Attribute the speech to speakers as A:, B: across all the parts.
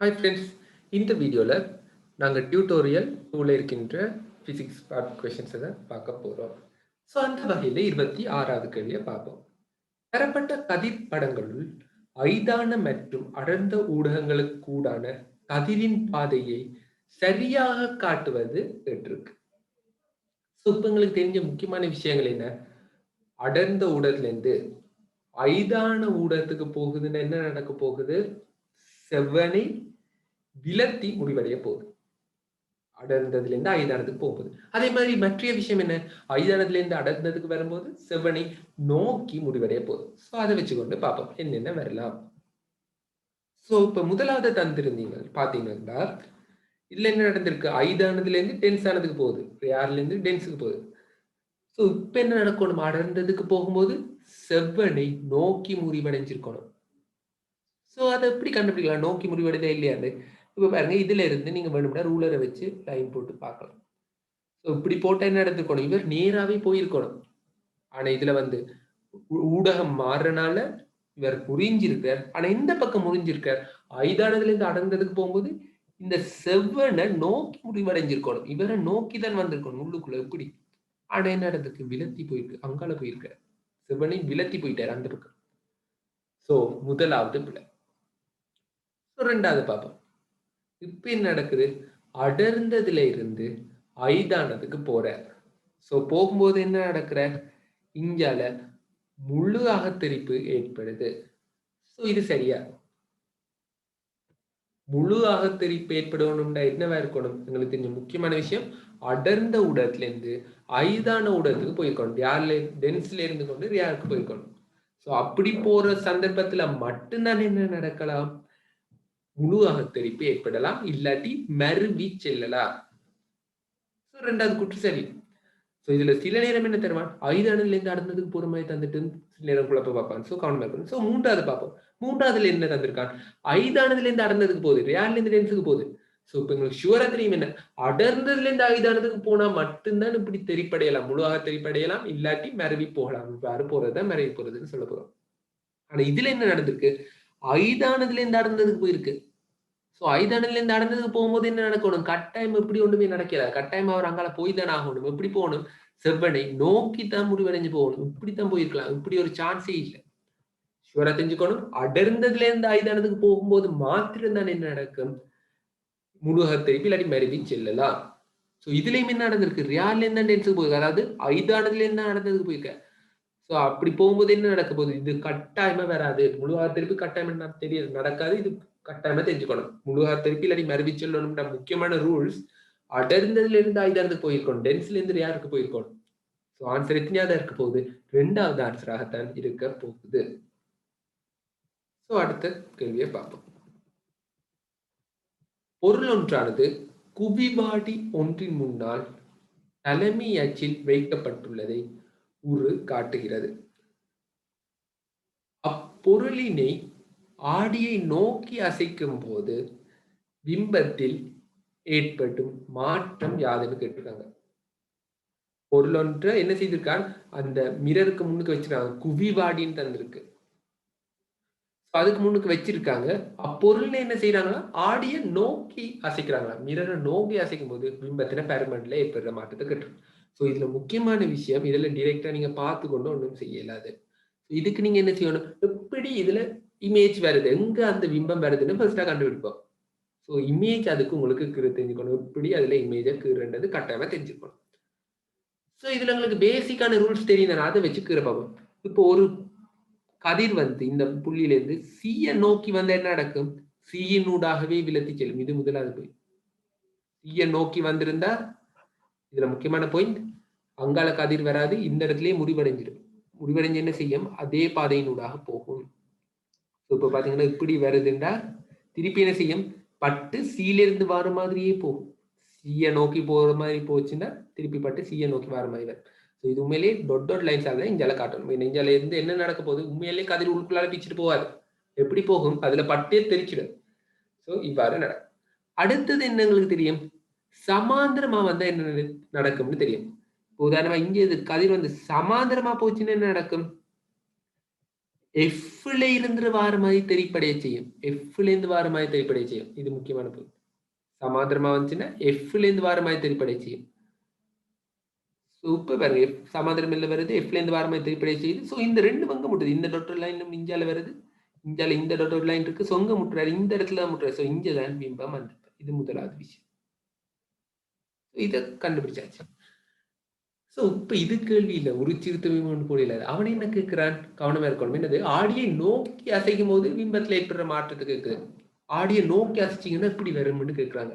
A: Hi friends, இந்த வீடியோவில் நாங்கள் டியூட்டோரியல் 2ல் இருக்கின்ற ஃபிசிக்ஸ் பார்ட் கொஷின்ஸை தான் பார்க்க போகிறோம். ஸோ அந்த வகையில் 26வது கேள்வியை பார்ப்போம். தரப்பட்ட கதிர் படங்களுள் ஐதான மற்றும் அடர்ந்த ஊடகங்களுக்கூடான கதிரின் பாதையை சரியாக காட்டுவது கேட்டிருக்கு. ஸோ இப்போ எங்களுக்கு தெரிஞ்ச முக்கியமான விஷயங்கள் என்ன? அடர்ந்த ஊடகத்துலேருந்து ஐதான ஊடகத்துக்கு போகுதுன்னு என்ன நடக்க போகுது? செவ்வனை விலத்தி முடிவடைய போகுது. அடர்ந்ததுல இருந்து ஐதானதுக்கு போகுது. அதே மாதிரி மற்ற விஷயம் என்ன? ஐதானதுல இருந்து அடர்ந்ததுக்கு வரும்போது செவ்வனை நோக்கி முடிவடைய போகுது. ஸோ அதை வச்சுக்கொண்டு பார்ப்போம் என்னென்ன வரலாம். ஸோ இப்ப முதலாவது தந்திருந்தீங்க பாத்தீங்கன்னா இதுல என்ன நடந்திருக்கு? ஐதானதுல இருந்து டென்ஸ் ஆனதுக்கு போகுது, யார்ல இருந்து டென்ஸுக்கு போகுது. ஸோ இப்ப என்ன நடக்கணும்? அடர்ந்ததுக்கு போகும்போது செவ்வனை நோக்கி முறிவடைஞ்சிருக்கணும். ஸோ அதை எப்படி கண்டுபிடிக்கலாம் நோக்கி முறிவடைதே இல்லையாது? இப்போ பாருங்க, இதுல இருந்து நீங்க வேணும்னா ரூலரை வச்சு லைன் போட்டு பார்க்கலாம். ஸோ இப்படி போட்டா என்ன எடுத்துக்கணும்? இவர் நேராவே போயிருக்கணும். ஆனா இதுல வந்து ஊடகம் மாறுறனால இவர் முறிஞ்சிருக்கார். ஆனா இந்த பக்கம் முறிஞ்சிருக்கார். ஐதானதுல இருந்து அடர்ந்ததுக்கு போகும்போது இந்த செவ்வனை நோக்கி முடிவடைஞ்சிருக்கணும். இவரை நோக்கி தான் வந்திருக்கணும் உள்ளுக்குள்ள. எப்படி? ஆனா என்ன நடந்திருக்கு? விலத்தி போயிருக்கு, அங்கால போயிருக்கார். செவ்வனை விலத்தி போயிட்டார் அந்த பக்கம். ஸோ முதலாவது பிள்ளை. ரெண்டாவது பார்ப்போம். இப்ப என்ன நடக்குது? அடர்ந்ததுல இருந்து ஐதானதுக்கு போற. சோ போகும்போது என்ன நடக்கிற? இங்கால முழு அகத்தரிப்பு ஏற்படுது. சோ இது சரியா? முழு அகத்தரிப்பு ஏற்படணும்னா என்னவா இருக்கணும்? எங்களுக்கு தெரிஞ்ச முக்கியமான விஷயம், அடர்ந்த ஊடகத்துல இருந்து ஐதான ஊடகத்துக்கு போயிருக்கணும். யார்ல டென்ஸ்ல இருந்து கொண்டு யாருக்கு போயிருக்கணும். சோ அப்படி போற சந்தர்ப்பத்துல மட்டும்தான் என்ன நடக்கலாம்? முழு அகத்தரிப்பு ஏற்படலாம், இல்லாட்டி மருவி செல்லலாம். ரெண்டாவது குற்று சரி. ஸோ இதுல சில நேரம் என்ன தருவான்? ஐதானதுல இருந்து அடர்ந்ததுக்கு போற மாதிரி தந்துட்டு சில நேரம் குழப்ப பார்ப்பான். ஸோ கவனமா இருக்கணும். ஸோ மூன்றாவது பார்ப்போம். மூன்றாவதுல என்ன தந்திருக்கான்? ஐதானதுல இருந்து அடர்ந்ததுக்கு போகுது, யார்ல இருந்து டென்ஸுக்கு போகுது. ஸோ இப்ப எங்களுக்கு ஷுவரா தெரியும் என்ன? அடர்ந்ததுல இருந்து ஐதானதுக்கு போனா மட்டும்தான் இப்படி தெரிப்படையலாம், முழுவாக தெரிப்படையலாம், இல்லாட்டி மரவி போகலாம். இவ்வாறு போறதுதான் மரவி போறதுன்னு சொல்ல போறோம். ஆனா இதுல என்ன நடந்திருக்கு? ஐதானதுல இருந்து அடர்ந்ததுக்கு போயிருக்கு. ஸோ ஐதானதுல இருந்து அடர்ந்ததுக்கு போகும்போது என்ன நடக்கணும்? கட்டாயம் எப்படி ஒண்ணுமே நடக்கல. கட்டாயம் அவர் அங்கால போய் தானே ஆகணும். எப்படி போகணும்? செவ்வனை நோக்கி தான் முடிவடைஞ்சு போகணும். இப்படித்தான் போயிருக்கலாம். இப்படி ஒரு சான்ஸே இல்லை. ஷுவரா தெரிஞ்சுக்கணும். அடர்ந்ததுல இருந்து ஐதானதுக்கு போகும்போது மாத்திரம் தான் என்ன நடக்கும்? முழுகத்தரிப்பு இல்லாட்டி மருவி செல்லலாம். ஸோ இதுலயும் என்ன நடந்திருக்கு? ரியால்ல இருந்து டென்ஸுக்கு போயிருக்கு. அதாவது ஐதானதுல இருந்து நடந்ததுக்கு போயிருக்க. ஸோ அப்படி போகும்போது என்ன நடக்க போகுது? இது கட்டாயமா வராது. முழுகாத்திருப்பு கட்டாயம் என்ன தெரியாது, நடக்காது. இது கட்டாயமா தெரிஞ்சுக்கணும். முழுகாத்திருப்பு இல்லாட்டி மரபி சொல்லணும்ன்ற முக்கியமான ரூல்ஸ் அடர்ந்ததுல இருந்து ஐதானதுக்கு போயிருக்கணும். டென்ஸ்ல இருந்து யாருக்கு போயிருக்கணும். ஸோ ஆன்சர் எத்தனையாவது இருக்க போகுது? ரெண்டாவது ஆன்சராகத்தான் இருக்க போகுது. ஸோ அடுத்த கேள்வியை பார்ப்போம். பொருள் ஒன்றானது குவிவாடி ஒன்றின் முன்னால் தலைமை அச்சில் வைக்கப்பட்டுள்ளதை உரு காட்டுகிறது. அப்பொருளினை ஆடியை நோக்கி அசைக்கும் போது பிம்பத்தில் ஏற்படும் மாற்றம் யாதுன்னு கேட்டிருக்காங்க. பொருள் ஒன்றை என்ன செய்திருக்கான்? அந்த மிரருக்கு முன்னுக்கு வச்சிருக்காங்க, குவிவாடின்னு தந்திருக்கு. அதுக்கு முன்னுக்கு வச்சிருக்காங்க. அப்பொருள் என்ன செய்யறாங்கன்னா ஆடியை நோக்கி அசைக்கிறாங்களா. மிரரை நோக்கி அசைக்கும் போது பிம்பத்தின பெர்மனன்ட்ல ஏற்படுற மாற்றத்தை கட்டுரும். ஸோ இதுல முக்கியமான விஷயம், இதுல டிரெக்டா நீங்க பார்த்து கொண்டு ஒன்றும் செய்யலாது. இதுக்கு நீங்க என்ன செய்யணும்? எப்படி இதுல இமேஜ் வருது, எங்க அந்த பிம்பம் வருதுன்னு ஃபர்ஸ்டா கண்டுபிடிப்போம். ஸோ இமேஜ் அதுக்கு உங்களுக்கு தெரிஞ்சுக்கணும். எப்படி அதுல இமேஜை கீறுன்றது கட்டாயமா தெரிஞ்சுக்கணும். ஸோ இதுல உங்களுக்கு பேசிக்கான ரூல்ஸ் தெரியும், அதை வச்சு கீற பார்ப்போம். இப்போ ஒரு கதிர் வந்து இந்த புள்ளியிலிருந்து சியை நோக்கி வந்த என்ன நடக்கும்? சியினூடாகவே விலத்தி செல்லும். இது முதலாவது போய் சியை நோக்கி வந்திருந்தா இதுல முக்கியமான பாயிண்ட், அங்கால கதிர் வராது, இந்த இடத்துலயே முடிவடைஞ்சிடும். முடிவடைஞ்சு என்ன செய்யும்? அதே பாதையினூடாக போகும். இப்ப பாத்தீங்கன்னா இப்படி வருதுண்டா திருப்பி என்ன செய்யும்? பட்டு சீலிருந்து வர மாதிரியே போகும். சீயை நோக்கி போற மாதிரி போச்சுன்னா திருப்பி பட்டு சீயை நோக்கி வர மாதிரி வரும். ஸோ இது உண்மையிலேயே டொட் லைன்ஸ் ஆகுது. இஞ்சால காட்டணும். இஞ்சால இருந்து என்ன நடக்க போகுது? உண்மையிலேயே கதிர் உள்குள்ளால பிச்சுட்டு போவாது. எப்படி போகும்? அதுல பட்டே தெரிச்சிடும். ஸோ இவ்வாறு நடக்கும். அடுத்தது என்ன எங்களுக்கு தெரியும்? சமாந்திரமா வந்தா என்ன நடக்கும்னு தெரியும். உதாரணமா இங்க இது கதிர் வந்து சமாந்திரமா போச்சுன்னா என்ன நடக்கும்? எஃப்ல இருந்து வார மாதிரி தெரிப்படைய செய்யும். எஃப்ல இருந்து வார மாதிரி தெரிப்படைய செய்யும். இது முக்கியமான பொருள். சமாந்திரமா வந்துச்சுன்னா எஃப்ல இருந்து வார மாதிரி தெரிப்படைய செய்யும். இப்ப பாருங்க சமாந்திரம் வருது, எஃப்ல இருந்து வார மாதிரி தெரிப்படைய செய்யுது. ஸோ இந்த ரெண்டு பங்கு முட்டுது. இந்த டொட்டர் லைன் இஞ்சால வருது, இஞ்சால இந்த டொட்டர் லைன் இருக்கு, சொங்க முட்டுறாரு, இந்த இடத்துல தான் முட்டுறாரு. ஸோ இங்கதான் பிம்பம் வந்து இது முதலாவது விஷயம். இதை கண்டுபிடிச்சாச்சு. ஸோ இப்ப இது கேள்வி இல்லை, ஒரு திருத்தம் கூட இல்லை. அவன் என்ன கேட்கிறான், கவனமா இருக்கணும். என்னது, ஆடியை நோக்கி அசைக்கும் போது பிம்பத்துல ஏற்படுற மாற்றத்துக்கு இருக்குது. ஆடியை நோக்கி அசைச்சிங்கன்னா இப்படி வரும்னு கேட்கிறாங்க.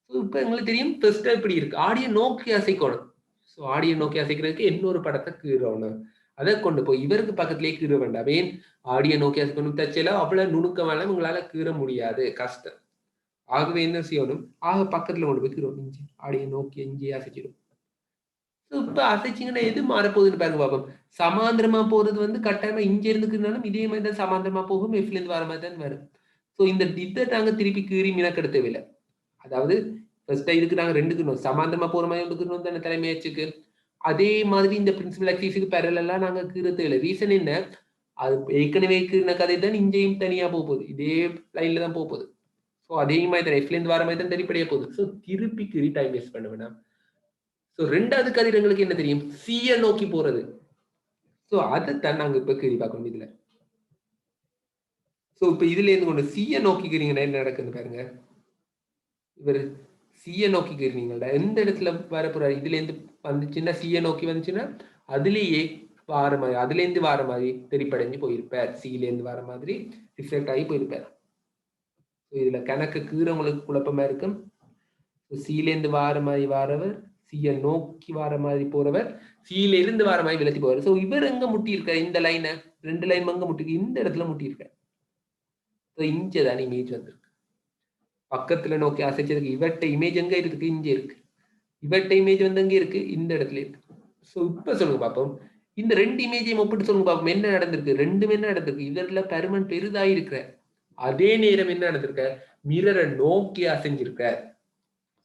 A: ஸோ இப்ப எங்களுக்கு தெரியும் ஃபர்ஸ்டா இப்படி இருக்கு, ஆடியை நோக்கி அசைக்கணும். ஸோ ஆடியை நோக்கி அசைக்கிறதுக்கு இன்னொரு படத்தை கீறணும். அதை கொண்டு போய் இவருக்கு பக்கத்திலேயே கீற வேண்டாம். ஏன் ஆடியை நோக்கி அசைக்கணும் தச்சல அவ்வளவு நுணுக்கமான உங்களால கீற முடியாது, கஷ்டம். ஆகவே என்ன செய்யணும், பக்கத்துல கொண்டு போய் கீறணும். இஞ்சி ஆடியை நோக்கி இஞ்சி அசைச்சிடும். இப்ப அசைச்சிங்கன்னா எது மாறப்போகுதுன்னு பாருங்க பாப்போம். சமாந்திரமா போறது வந்து கட்டாயமா இங்க இருந்துக்குனாலும் இதே மாதிரி தான் சமாந்திரமா போகும், எஃப்ல இருந்து வர மாதிரி தான் வரும். ஸோ இந்த இதை நாங்க திருப்பி கீறி மினக்கெட தேவையில்லை. அதாவது ஃபர்ஸ்டா இதுக்கு நாங்க ரெண்டுக்கு சமாந்தரமா போற மாதிரி ஒன்றுக்கு தானே தலைமையாச்சுக்கு. அதே மாதிரி இந்த பிரின்சிபல் ஆக்சிஸுக்கு பேரலா நாங்க கீற தேவையில்லை. ரீசன் என்ன, அது ஏற்கனவே கீறின கதை தான் இங்கேயும் தனியா போகுது, இதே லைன்ல தான் போகுது. ஸோ அதே மாதிரி தான் எஃப்ல இருந்து வர மாதிரி தான் தெரிப்படைய போகுது. ஸோ திருப்பி கீறி டைம் வேஸ்ட் பண்ண வேண்டாம். ஸோ ரெண்டாவது கதிர் எங்களுக்கு என்ன தெரியும், சியை நோக்கி போறது. ஸோ அதைத்தான் நாங்க இப்ப கீறி பார்க்கணும் இதுல. ஸோ இப்ப இதுல இருந்து கொண்டு சியை நோக்கிக்கிறீங்கன்னா என்ன நடக்குது பாருங்க. இவர் சியை நோக்கி கீறினீங்களா, எந்த இடத்துல வர போறாரு, இதுல இருந்து வந்துச்சுன்னா சியை நோக்கி வந்துச்சுன்னா அதுலேயே வார மாதிரி, அதுல இருந்து வார மாதிரி தெரிப்படைஞ்சு போயிருப்பார். சில இருந்து வர மாதிரி ரிஃப்ளெக்ட் ஆகி போயிருப்பார். இதுல கணக்கு கீறவங்களுக்கு குழப்பமா இருக்கும். சில இருந்து வார மாதிரி வாரவர், சியை நோக்கி வார மாதிரி போறவர், சியில இருந்து வார மாதிரி விலத்தி போவார். ஸோ இவர் எங்க முட்டி இருக்காரு, இந்த லைனை ரெண்டு லைன் எங்க முட்டி, இந்த இடத்துல முட்டி இருக்காரு. இங்கதான் இமேஜ் வந்திருக்கு. பக்கத்துல நோக்கி அசைச்சதுக்கு இவர்கிட்ட இமேஜ் எங்க இருக்கு, இங்க இருக்கு. இவர்கிட்ட இமேஜ் வந்து எங்க இருக்கு, இந்த இடத்துல இருக்கு. ஸோ இப்ப சொல்லுங்க பார்ப்போம், இந்த ரெண்டு இமேஜையும் ஒப்பிட்டு சொல்லுங்க பார்ப்போம் என்ன நடந்திருக்கு. ரெண்டுமே என்ன நடந்திருக்கு, இவர்ல பெருமன் பெரிதாயிருக்கிற அதே நேரம் என்ன நடந்திருக்க, மிரரை நோக்கி அசைஞ்சிருக்க.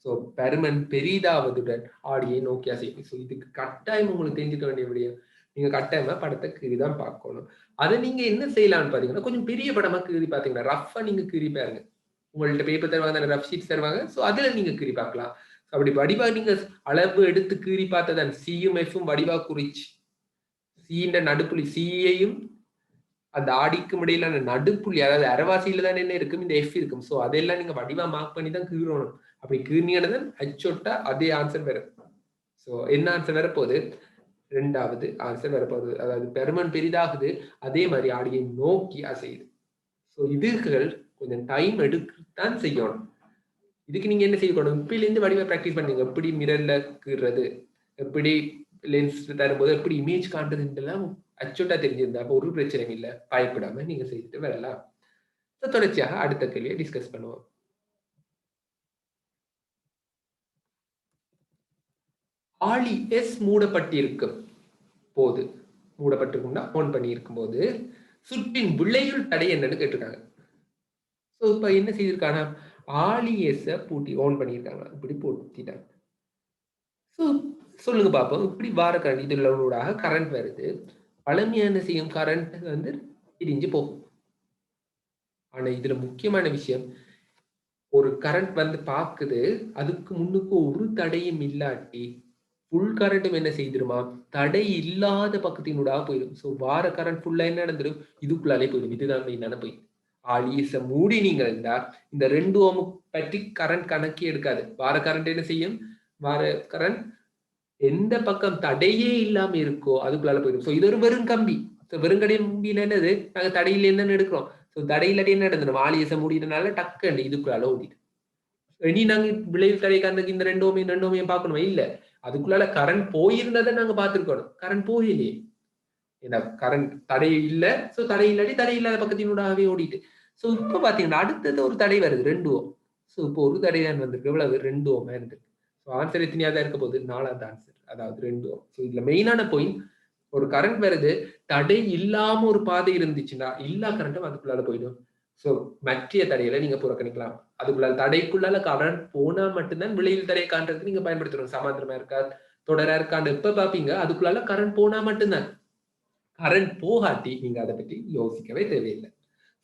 A: ஸோ பெருமன் பெரிதாவதுடன் ஆடியை நோக்கி அசைக்கும். ஸோ இதுக்கு கட்டாயம் உங்களுக்கு தெரிஞ்சுக்க வேண்டிய விடயம், நீங்க கட்டாயமா படத்தை கீறிதான் பார்க்கணும். அதை நீங்க என்ன செய்யலாம்னு பாத்தீங்கன்னா, கொஞ்சம் பெரிய படமா கீறி பாத்தீங்கன்னா ரஃபா நீங்க கீறி பாருங்க. உங்கள்ட்ட பேப்பர் தருவாங்க, ரஃப் ஷீட்ஸ் தருவாங்க. ஸோ அதுல நீங்க கீறி பார்க்கலாம். அப்படி வடிவா நீங்க அளவு எடுத்து கீறி பார்த்ததான் சியும் எஃப்பும் வடிவா குறிச்சு, சின்ற நடுப்புள்ளி சியையும் அந்த ஆடிக்கும் இடையிலான நடுப்புள்ளி, அதாவது அரைவாசியில தான் என்ன இருக்கும், இந்த எஃப் இருக்கும். ஸோ அதெல்லாம் நீங்க வடிவா மார்க் பண்ணி தான் கீறணும். அப்படி கீறினீங்கன்னா அச்சொட்டா அதே ஆன்சர் வரும். ஸோ என்ன ஆன்சர் வரப்போகுது, ரெண்டாவது ஆன்சர் வரப்போகுது. அதாவது பெருமன் பெரிதாகுது, அதே மாதிரி ஆடியை நோக்கி அசையுது. ஸோ இதுகள் கொஞ்சம் டைம் எடுக்கத்தான் செய்யணும். இதுக்கு நீங்க என்ன செய்யணும், இப்பிலேருந்து வடிவ பிராக்டிஸ் பண்ணுங்க. எப்படி மிரர்ல கீறது, எப்படி லென்ஸ் தரும்போது எப்படி இமேஜ் காட்டுறதுலாம் அச்சோட்டா தெரிஞ்சிருந்தா அப்போ ஒரு பிரச்சனையும் இல்லை, பயப்படாம நீங்க செய்துட்டு வரலாம். தொடர்ச்சியாக அடுத்த கேள்வியை டிஸ்கஸ் பண்ணுவோம். ஆளி எஸ் மூடப்பட்டிருக்கும் போது, மூடப்பட்டிருக்கும்னா ஆன் பண்ணி இருக்கும் போது சுற்றின் விளையுள் தடை என்னன்னு கேட்டிருக்காங்க. ஸோ இப்ப என்ன செய்திருக்காங்க, ஆளி எஸ் பூட்டி ஆன் பண்ணியிருக்காங்க, இப்படி பூட்டிட்டாங்க. ஸோ சொல்லுங்க பார்ப்போம், இப்படி வார கரண்ட் இதுல ஊடாக கரண்ட் வருது. பழமையான செய்யும் கரண்ட் வந்து பிரிஞ்சு போகும். ஆனா இதுல முக்கியமான விஷயம், ஒரு கரண்ட் வந்து பாக்குது, அதுக்கு முன்னுக்கு ஒரு தடையும் இல்லாட்டி ஃபுல் கரண்ட்டும் என்ன செய்திருமா, தடை இல்லாத பக்கத்தினூடாக போயிடும். ஸோ வார கரண்ட் ஃபுல்லா என்ன நடந்துடும், இதுக்குள்ளாலே போயிடும். இதுதான் மெயினான போய் ஆலியஸ மூடி நீங்க இருந்தா இந்த 2 ஓம் பற்றி கரண்ட் கணக்கே எடுக்காது. வார கரண்ட் என்ன செய்யும், வார கரண்ட் எந்த பக்கம் தடையே இல்லாம இருக்கோ அதுக்குள்ளால போயிடும். ஸோ இது ஒரு வெறும் கம்பி. வெறும் கம்பியில என்னது, நாங்க தடையில் என்னன்னு எடுக்கிறோம். ஸோ தடையில்லாட்டி என்ன நடந்துடும், ஆலியஸ மூடினால டக்குன்னு இதுக்குள்ளால ஓடிடும். இனி நாங்க விளைவு தடை கரண்டுக்கு இந்த 2 ஓமையும் பார்க்கணுமா, இல்ல. அதுக்குள்ளால கரண்ட் போயிருந்ததை நாங்க பார்த்திருக்கணும். கரண்ட் போயிலே, ஏன்னா கரண்ட் தடை இல்ல. ஸோ தடை இல்லாட்டி தடை இல்லாத பக்கத்தினூடாகவே ஓடிட்டு. ஸோ இப்ப பாத்தீங்கன்னா அடுத்தது ஒரு தடை வருது, 2 ஓம். ஸோ இப்போ ஒரு தடை தான் வந்திருக்கு, எவ்வளவு, 2 ஓம் இருந்திருக்கு. ஸோ ஆன்சர் எத்தனையாவது இருக்க போகுது, 4வது ஆன்சர், அதாவது 2 ஓம். ஸோ இதுல மெயினான பாயிண்ட், ஒரு கரண்ட் வருது, தடை இல்லாம ஒரு பாதை இருந்துச்சுன்னா எல்லா கரண்ட்டும் அதுக்குள்ளால போயிடும். ஸோ மற்ற தடையில நீங்க புறக்கணிக்கலாம். அதுக்குள்ள தடைக்குள்ளால கரண்ட் போனா மட்டும்தான் விளைவில் தடையை காண்றதுக்கு நீங்க பயன்படுத்தணும். சமாந்திரமா இருக்கா தொடரா இருக்கான்னு எப்ப பாப்பீங்க, அதுக்குள்ளால கரண்ட் போனா மட்டும்தான். கரண்ட் போகாட்டி நீங்க அதை பற்றி யோசிக்கவே தேவையில்லை.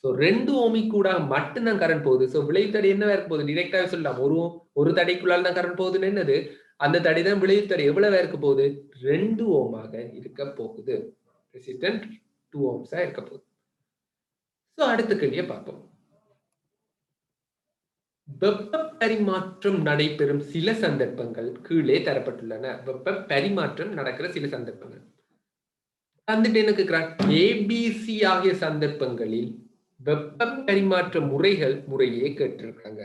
A: ஸோ 2 ஓமிக் கூட மட்டும்தான் கரண்ட் போகுது. ஸோ விளைவு தடை என்னவா இருக்க போகுது? டிரெக்டாவே சொல்லலாம். ஒரு தடைக்குள்ளால் தான் கரண்ட் போகுதுன்னு என்னது? அந்த தடை தான் விளைவு தடை எவ்வளவு இருக்க போகுது? 2 ஓமாக இருக்க போகுது. ரெசிஸ்டன்ட் 2 ஓம்ஸா இருக்க போகுது. ஸோ அடுத்த கேள்வியை பார்ப்போம். வெப்ப பரிமாற்றம் நடைபெறும் சில சந்தர்ப்பங்கள் கீழே தரப்பட்டுள்ளன. வெப்ப பரிமாற்றம் நடக்கிற சில சந்தர்ப்பங்கள் தந்துட்டு என்ன கேட்கிறான்? ஏபிசி ஆகிய சந்தர்ப்பங்களில் வெப்ப பரிமாற்ற முறைகள் முறையே கேட்டிருக்காங்க.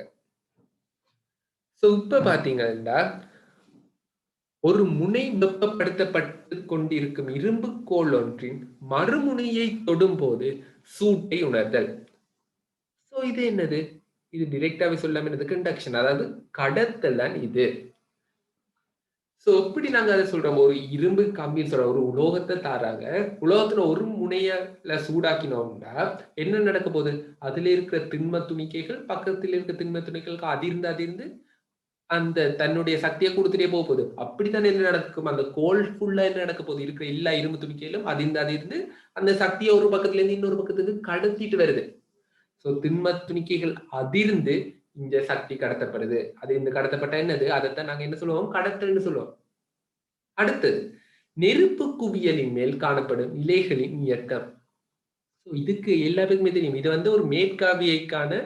A: சோ இப்ப பாத்தீங்கன்னா ஒரு முனை வெப்பப்படுத்தப்பட்டு கொண்டிருக்கும் இரும்பு கோல் ஒன்றின் மறுமுனையை தொடும் போது சூட்டை உணர்தல். சோ இது என்னது? இது டிரெக்டாவே சொல்லாம என்னது? கண்டக்ஷன், அதாவது கடத்தல் தான் இது. சோ எப்படி நாங்க அதை சொல்றோம்? ஒரு இரும்பு கம்பின்னு சொல்றோம், ஒரு உலோகத்தை தாராங்க, உலோகத்துல ஒரு முனையில சூடாக்கினோம்னா என்ன நடக்க போகுது? அதுல இருக்கிற திண்ம துணிக்கைகள் பக்கத்துல இருக்க திண்ம துணிக்கைகளுக்கு அதிர்ந்து அந்த தன்னுடைய சக்தியை கொடுத்துட்டே போக போகுது. அப்படித்தான் என்ன நடக்கும்? அந்த கோல் ஃபுல்லா என்ன நடக்க போகுது? இருக்கிற எல்லா இரும்பு துணிக்கையிலும் அதிர்ந்து அந்த சக்தியை ஒரு பக்கத்துல இருந்து இன்னொரு பக்கத்துக்கு கடத்திட்டு வருது. சோ திண்ம துணிக்கைகள் அதிர்ந்து இந்த சக்தி கடத்தப்படுது. அது இந்த கடத்தப்பட்ட என்னது? அதைத்தான் நாங்க என்ன சொல்லுவோம்? கடத்தல்னு சொல்லுவோம். அடுத்தது நெருப்பு குவியலின் மேல் காணப்படும் இலைகளின் இயக்கம். இதுக்கு எல்லாருக்குமே தெரியும். இது வந்து ஒரு மேற்காவியைக்கான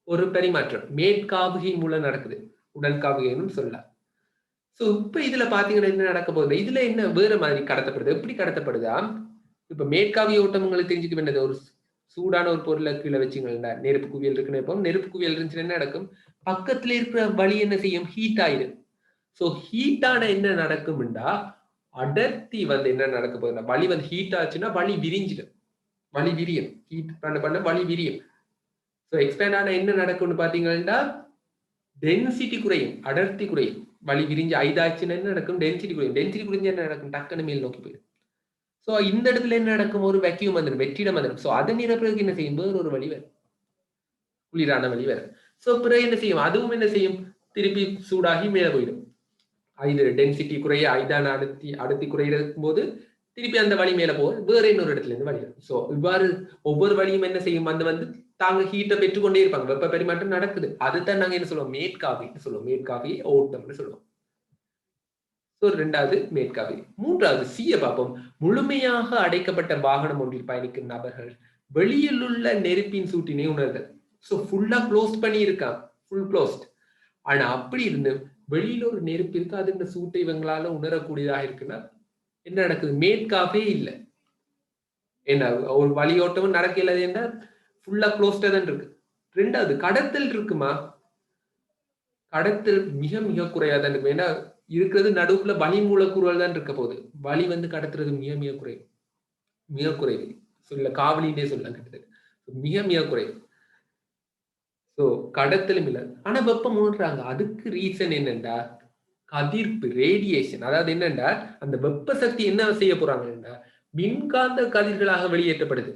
A: ஒரு பரிமாற்றம். மேற்காவுகை மூலம் நடக்குது. உடற்காவுகைன்னு சொல்லலாம். சோ இப்ப இதுல பாத்தீங்கன்னா என்ன நடக்க போகுது? இதுல என்ன வேற மாதிரி கடத்தப்படுது? எப்படி கடத்தப்படுதா? இப்ப மேற்காவிய ஓட்டம் உங்களுக்கு தெரிஞ்சுக்க வேண்டியது, ஒரு சூடான ஒரு பொருளை கீழே வச்சுங்களா, நெருப்பு குவியல் இருக்குன்னு இப்போ நெருப்பு குவியல் இருந்துச்சுன்னா என்ன நடக்கும்? பக்கத்துல இருக்கிற வழி என்ன செய்யும்? ஹீட் ஆயிடும். சோ ஹீட்டான என்ன நடக்கும்டா, அடர்த்தி வந்து என்ன நடக்க போகுதுன்னா, வலி வந்து ஹீட் ஆச்சுன்னா வலி விரிஞ்சிடும். வலி விரியும். ஹீட் பண்ண வலி விரியும். சோ எக்ஸ்பேண்ட் ஆன என்ன நடக்கும்னு பாத்தீங்கன்னா டென்சிட்டி குறையும், அடர்த்தி குறையும். வலி விரிஞ்சு ஐதாச்சுன்னா என்ன நடக்கும்? டென்சிட்டி குறையும். டென்சிட்டி குறைஞ்சு என்ன நடக்கும்? டக்குன்னு மேல் நோக்கி போயிடும். சோ இந்த இடத்துல என்ன நடக்கும்? ஒரு வேக்யூம் வந்துடும், வெற்றிடம் வந்துடும். சோ அதை நிரப்புறதுக்கு என்ன செய்யும்? வேற ஒரு வழி வரும், குளிரான வழி வரும். சோ பிறகு என்ன செய்யும்? அதுவும் என்ன செய்யும்? திருப்பி சூடாகி மேல போயிடும். இது டென்சிட்டி குறைய, ஐதான அடர்த்தி குறையிறதுக்கும் போது திருப்பி அந்த வழி மேல போக வேற இன்னொரு இடத்துல இருந்து வழி வரும். சோ இவ்வாறு ஒவ்வொரு வழியும் என்ன செய்யும்? அந்த வந்து தாங்க ஹீட்டை பெற்றுக்கொண்டே இருப்பாங்க. வெப்ப பரிமாற்றம் நடக்குது. அதுதான் நாங்க என்ன சொல்லுவோம்? மேற்காவின்னு சொல்லுவோம். மேற்காவி ஓட்டம்னு சொல்லுவோம். சோ ரெண்டாவது மேற்காவி. மூன்றாவது சிய பார்ப்போம். முழுமையாக அடைக்கப்பட்ட வாகனம் ஒன்றில் பயணிக்கும் நபர்கள் வெளியில் உள்ள நெருப்பின் சூட்டினை உணர்தல். சோ ஃபுல்லா க்ளோஸ் பண்ணி இருக்கான், ஃபுல் க்ளோஸ்ட். ஆனா அப்படி இருந்து வெளியில ஒரு நெருப்பு இருக்கு, அது இந்த சூட்டை இவங்களால உணரக்கூடியதாக இருக்குன்னா என்ன நடக்குது? மேற்காவே இல்லை. என்ன ஒரு வழியோட்டமும் நடக்கல ஏன்னா ஃபுல்லா க்ளோஸ்டா தான் இருக்கு. ரெண்டாவது கடத்தல் இருக்குமா? கடத்தல் மிக மிக குறையாதான் இருக்கும். ஏன்னா இருக்கிறது நடுவுல வலி மூலக்கூறுகள் தான் இருக்க போகுது. வலி வந்து கடத்துறது மிக மிக குறைவு, மிக குறைவு. சொல்ல காவலின்னே சொல்லலாம் கிட்டத்தட்ட. மிக மிக குறைவு. சோ கடத்தலும் இல்லை. ஆனா வெப்பம் உணர்றாங்க. அதுக்கு ரீசன் என்னண்டா, கதிர்ப்பு, ரேடியேஷன். அதாவது என்னண்டா, அந்த வெப்ப சக்தி என்ன செய்ய போறாங்கன்னா மின்காந்த கதிர்களாக வெளியேற்றப்படுது.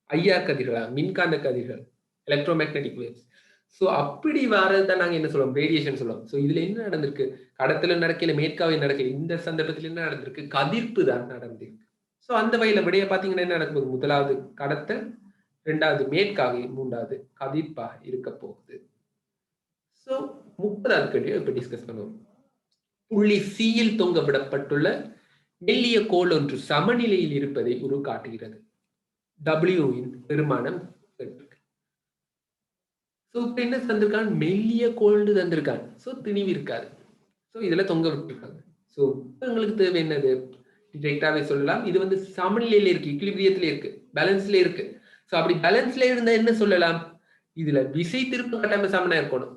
A: ஐஆர் கதிர்களா, மின்காந்த கதிர்கள், எலக்ட்ரோ மேக்னெட்டிக் வேவ்ஸ். சோ அப்படி வரதான் நாங்க என்ன சொல்லுவோம்? ரேடியேஷன் சொல்லுவோம். சோ இதுல என்ன நடந்திருக்கு? கடத்தல நடக்கல, மேற்காவை நடக்கல. இந்த சந்தர்ப்பத்தில் என்ன நடந்திருக்கு? கதிர்ப்பு தான் நடந்திருக்கு. சோ அந்த வகையில விடைய பாத்தீங்கன்னா என்ன நடக்குது? முதலாவது கடத்தல், இரண்டாவது மேற்காவை, மூன்றாவது கதிர்ப்பாக இருக்க போகுது. சோ 30வது கேள்வியை இப்ப டிஸ்கஸ் பண்ணுவோம். புள்ளி சியில் தொங்க விடப்பட்டுள்ள மெல்லிய கோல் ஒன்று சமநிலையில் இருப்பதை உரு காட்டுகிறது. டபிள்யூவின் பெருமானம் சோ இப்ப என்ன தந்திருக்கான்? மெல்லிய கோல்டு தந்திருக்கான். சோ திணிவு இருக்காது. சோ இதுல தொங்க விட்டுருக்காங்க. சோ இப்ப எங்களுக்கு தேவை என்னது? டிரெக்டாவே சொல்லலாம். இது வந்து சமநிலையில இருக்கு, இக்லிபிரியத்துல இருக்கு, பேலன்ஸ்ல இருக்கு. சோ அப்படி பேலன்ஸ்ல இருந்தா என்ன சொல்லலாம்? இதுல விசை திருப்பு கட்டமை சமனா இருக்கணும்.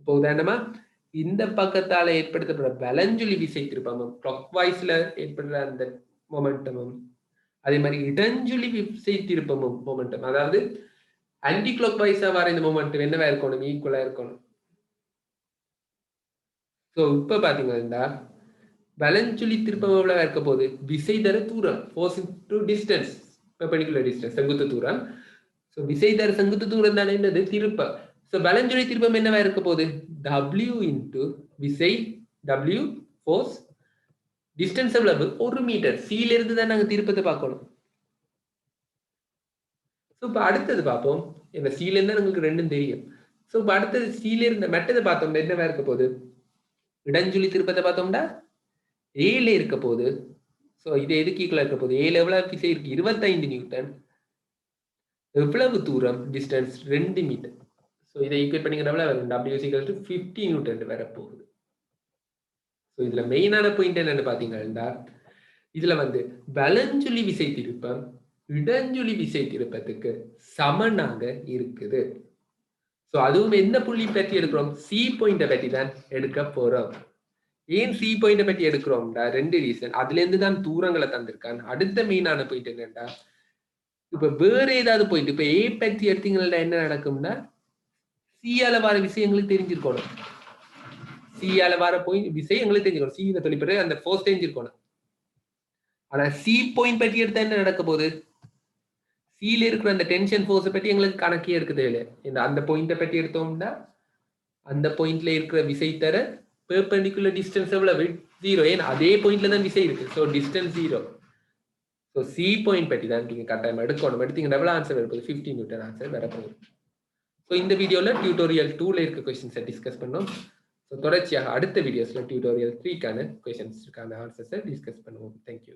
A: இப்போ உதாரணமா இந்த பக்கத்தால ஏற்படுத்தப்படுற வலஞ்சுழி விசை திருப்பமும், கிளாக் வைஸ்ல ஏற்படுற அந்த மொமெண்டமும், அதே மாதிரி இடஞ்சுழி விசை திருப்பமும் மொமெண்டம், அதாவது ஆன்டி கிளாக் வைஸா வர இந்த மொமெண்டம் என்னவா இருக்கணும்? ஈக்குவலா இருக்கணும். சோ இப்ப பாத்தீங்கன்னா வலஞ்சுழி திருப்பம் எவ்வளவு இருக்க போகுது? விசை தர தூரம், force into distance, perpendicular distance, செங்குத்து தூரம். சோ விசை தர செங்குத்து தூரம் தானே என்னது? திருப்பம். சோ வலஞ்சுழி திருப்பம் என்னவா இருக்க போகுது? W இன்டு விசை, W ஃபோர்ஸ், டிஸ்டன்ஸ் எவ்வளவு 1 மீட்டர். சீல இருந்து தான் நாங்க திருப்பத்தை பார்க்கணும். ஸோ இப்போ அடுத்தது பார்ப்போம். இந்த சீல இருந்தா உங்களுக்கு ரெண்டும் தெரியும். ஸோ இப்போ அடுத்தது சீல இருந்த மெட்டதை பார்த்தோம்னா என்னவா இருக்க போகுது? இடஞ்சுழி திருப்பத்தை பார்த்தோம்னா ஏல இருக்க போகுது. ஸோ இது எதுக்கு ஈக்குவலா இருக்க போகுது? ஏல எவ்வளவு விசை இருக்கு? 25 நியூட்டன். எவ்வளவு தூரம்? Distance 2 metre. ஸோ இதை ஈக்குவேட் பண்ணிக்கிற எவ்வளவு வரும்? W is equal to 50 newton வரப்போகுது. ஸோ இதுல மெயினான பாயிண்ட் என்னன்னு பாத்தீங்கன்னா, இதுல வந்து வலஞ்சுழி விசை திருப்பம் இடஞ்சுழி விசை திருப்பத்துக்கு சமனாக இருக்குது. ஸோ அதுவும் என்ன புள்ளி பற்றி எடுக்கிறோம்? சி பாயிண்ட பற்றி தான் எடுக்க போறோம். ஏன் சி பாயிண்ட பற்றி எடுக்கிறோம்டா? 2 ரீசன். அதுல இருந்து தான் தூரங்களை தந்திருக்கான். அடுத்த மெயினான பாயிண்ட் என்னன்னா, இப்ப வேற ஏதாவது பாயிண்ட் இப்ப ஏ பற்றி எடுத்தீங்கன்னா என்ன நடக்கும்னா, சியால வர விஷயங்களுக்கு தெரிஞ்சிருக்கணும். சியால வர பாயிண்ட் விஷயங்களுக்கு தெரிஞ்சிருக்கணும். சி தொழிற்பட்டு அந்த ஃபோர்ஸ் தெரிஞ்சிருக்கணும். ஆனா சி பாயிண்ட் பற்றி எடுத்தா என்ன நடக்க போகுது? சில இருக்கிற அந்த டென்ஷன் ஃபோர்ஸை பற்றி எங்களுக்கு கணக்கே எடுக்க தேவையில்லை. இந்த அந்த பாயிண்ட்டை பற்றி எடுத்தோம்னா அந்த பாயிண்ட்ல இருக்கிற விசை தர பெர்பெண்டிகுலர் டிஸ்டன்ஸ் எவ்வளவு? 0. ஏன்னா அதே பாயிண்ட்ல தான் விசை இருக்கு. So distance 0. So C point பற்றி தான் நீங்க கட்டாயம் எடுக்கணும். எடுத்தீங்க எவ்வளவு ஆன்சர் வரப்போகுது? 15 நியூட்டன் ஆன்சர் வரப்போகுது. ஸோ இந்த வீடியோல டியூட்டோரியல் 2ல இருக்க கொஸ்டின்ஸை டிஸ்கஸ் பண்ணோம். ஸோ தொடர்ச்சியாக அடுத்த வீடியோஸ்ல டியூட்டோரியல் 3க்கான கொஸ்டின்ஸ்க்கான ஆன்சர்ஸை டிஸ்கஸ் பண்ணுவோம். தேங்க்யூ.